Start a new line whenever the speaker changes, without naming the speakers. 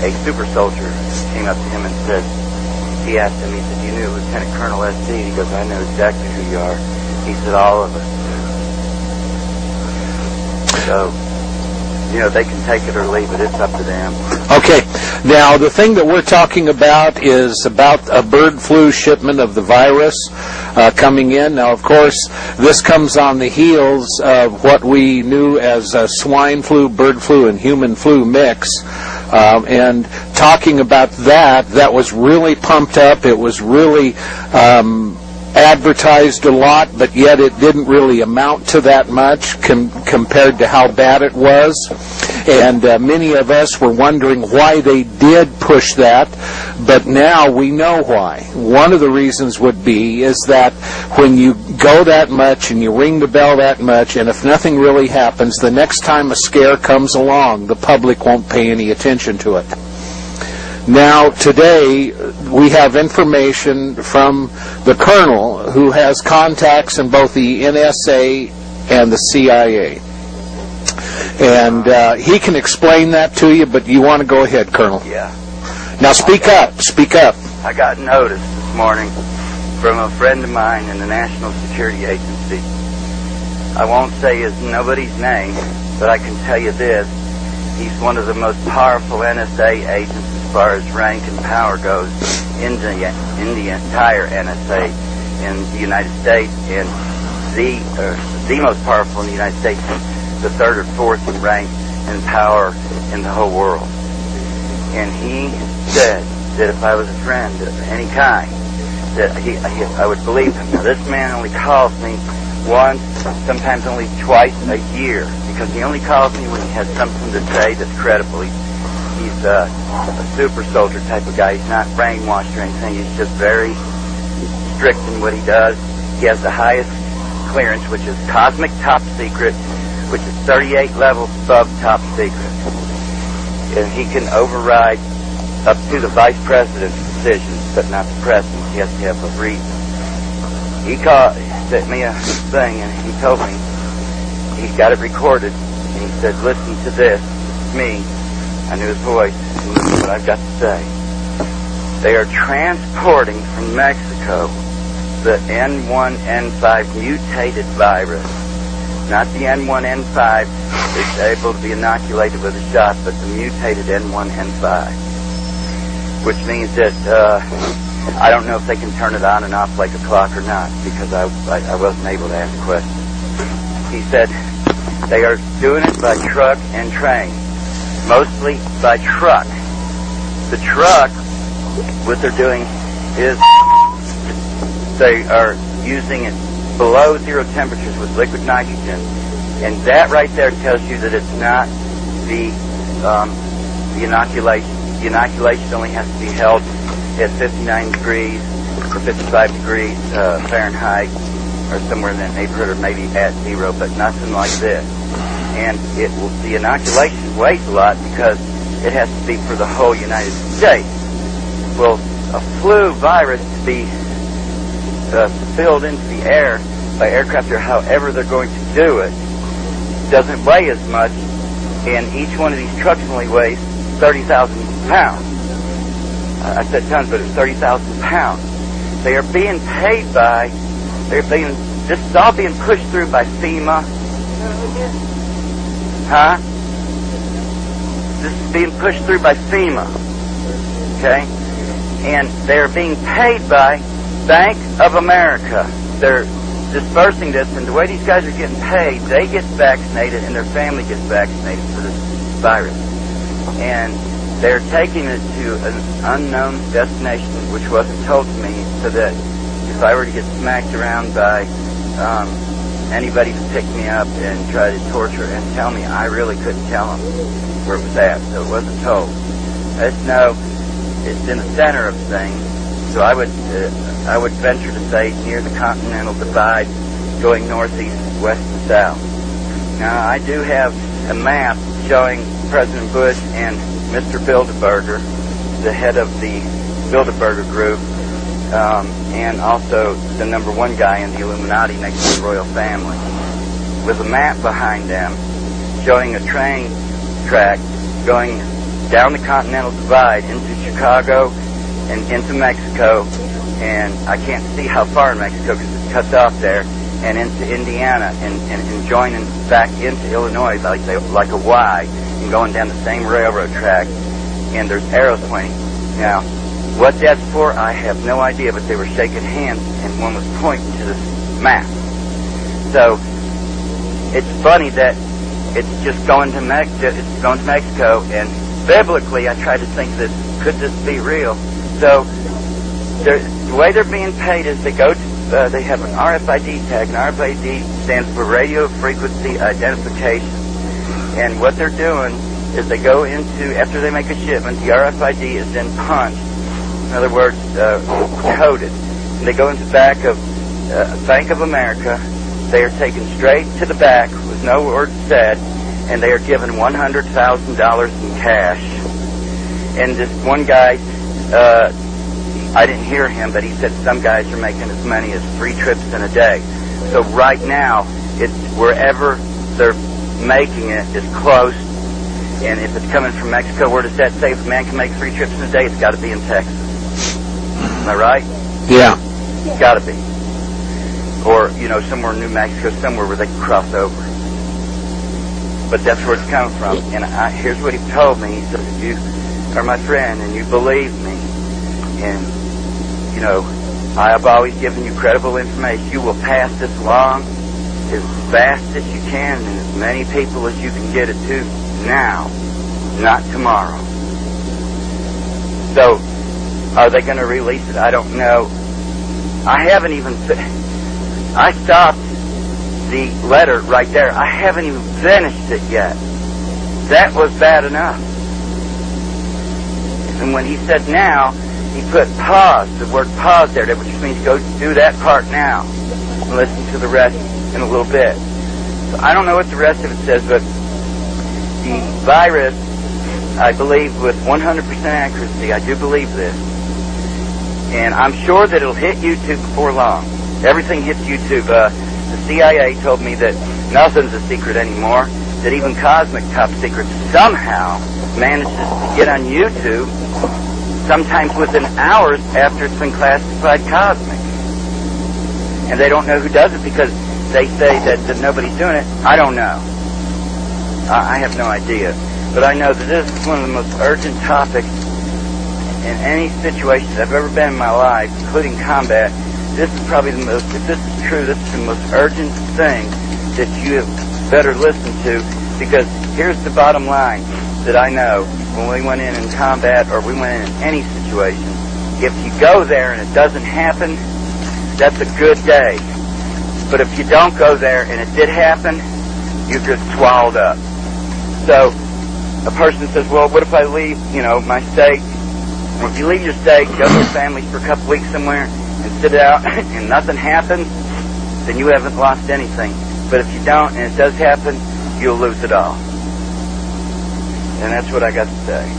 a super soldier came up to him and said, he asked him, he said, "You knew Lieutenant Colonel S.D.?" He goes, "I know exactly who you are." He said, "All of us do." So, you know, they can take it or leave it. It's up to them.
Okay. Now, the thing that we're talking about is about a bird flu shipment of the virus coming in. Now, of course, this comes on the heels of what we knew as swine flu, bird flu, and human flu mix. And talking about that was really pumped up. It was really advertised a lot, but yet it didn't really amount to that much compared to how bad it was. And many of us were wondering why they did push that, but now we know why. One of the reasons would be is that when you go that much and you ring the bell that much, and if nothing really happens, the next time a scare comes along, the public won't pay any attention to it. Now, today, we have information from the Colonel, who has contacts in both the NSA and the CIA. And he can explain that to you, but you want to go ahead, Colonel.
Yeah.
Now, speak up. Speak up.
I got notice this morning from a friend of mine in the National Security Agency. I won't say nobody's name, but I can tell you this. He's one of the most powerful NSA agents as far as rank and power goes in the entire NSA in the United States, and the most powerful in the United States, and the third or fourth in rank and power in the whole world. And he said that if I was a friend of any kind, that I would believe him. Now, this man only calls me once, sometimes only twice a year, because he only calls me when he has something to say that's credible. He's a super soldier type of guy. He's not brainwashed or anything. He's just very strict in what he does. He has the highest clearance, which is cosmic top secret, which is 38 levels above top secret. And he can override up to the vice president's decisions, but not the president. He has to have a reason. He sent me a thing, and he told me he's got it recorded, and he said, "Listen to this." Me, I knew his voice, and listen to what I've got to say. They are transporting from Mexico the N1N5 mutated virus. Not the N1N5 that's able to be inoculated with a shot, but the mutated N1N5. Which means that I don't know if they can turn it on and off like a clock or not, because I wasn't able to ask questions. He said they are doing it by truck and train, mostly by truck. The truck, what they're doing is they are using it below zero temperatures with liquid nitrogen, and that right there tells you that it's not the inoculation. The inoculation only has to be held at 59 degrees or 55 degrees Fahrenheit, or somewhere in that neighborhood, or maybe at zero, but nothing like this. And the inoculation weighs a lot because it has to be for the whole United States. Well, a flu virus to be spilled into the air by aircraft, or however they're going to do it, doesn't weigh as much, and each one of these trucks only weighs 30,000 pounds. I said tons, but it's 30,000 pounds. They are being paid by, this is all being pushed through by FEMA. Huh? This is being pushed through by FEMA. Okay? And they're being paid by Bank of America. They're dispersing this, and the way these guys are getting paid, they get vaccinated and their family gets vaccinated for this virus. And they're taking it to an unknown destination, which wasn't told to me, so that if I were to get smacked around by anybody to pick me up and try to torture and tell me, I really couldn't tell them where it was at, so it wasn't told. I just know it's in the center of things, so I would venture to say near the Continental Divide, going northeast, west, and south. Now, I do have a map showing President Bush and Mr. Bilderberger, the head of the Bilderberger Group, and also the number one guy in the Illuminati next to the royal family, with a map behind them showing a train track going down the Continental Divide into Chicago and into Mexico, and I can't see how far in Mexico because it's cut off there, and into Indiana and joining back into Illinois like a Y and going down the same railroad track, and there's arrows pointing. Now, what that's for, I have no idea, but they were shaking hands and one was pointing to this map. So it's funny that it's just going to Mexico, and biblically I try to think this, could this be real? So the way they're being paid is they go to, they have an RFID tag, and RFID stands for radio frequency identification. And what they're doing is they go into, after they make a shipment, the RFID is then punched, in other words, coded. And they go into the back of Bank of America. They are taken straight to the back with no words said, and they are given $100,000 in cash. And this one guy, I didn't hear him, but he said some guys are making as many as 3 trips in a day. So right now, it's wherever they're making it is close. And if it's coming from Mexico, where does that say? If a man can make 3 trips in a day, it's got to be in Texas. Am I right?
Yeah.
It's got to be. Or, somewhere in New Mexico, somewhere where they can cross over. But that's where it's coming from. And here's what he told me. He said, if you are my friend and you believe me, and, I have always given you credible information, you will pass this along as fast as you can and as many people as you can get it to now, not tomorrow. So, are they going to release it? I don't know. I haven't even... I stopped the letter right there. I haven't even finished it yet. That was bad enough. And when he said now, he put pause, the word pause there, which means go do that part now and listen to the rest in a little bit. So I don't know what the rest of it says, but the virus, I believe with 100% accuracy, I do believe this. And I'm sure that it'll hit YouTube before long. Everything hits YouTube. The CIA told me that nothing's a secret anymore, that even cosmic top secrets somehow manages to get on YouTube, sometimes within hours after it's been classified cosmic. And they don't know who does it because they say that nobody's doing it. I don't know. I have no idea. But I know that this is one of the most urgent topics in any situation I've ever been in my life, including combat. This is probably the most, if this is true, this is the most urgent thing that you have better listen to, because here's the bottom line that I know when we went in combat or we went in any situation. If you go there and it doesn't happen, that's a good day. But if you don't go there and it did happen, you're just swallowed up. So a person says, well, what if I leave, my state? Well, if you leave your state, go to your family for a couple weeks somewhere, and sit out and nothing happens, then you haven't lost anything. But if you don't and it does happen, you'll lose it all. And that's what I got to say.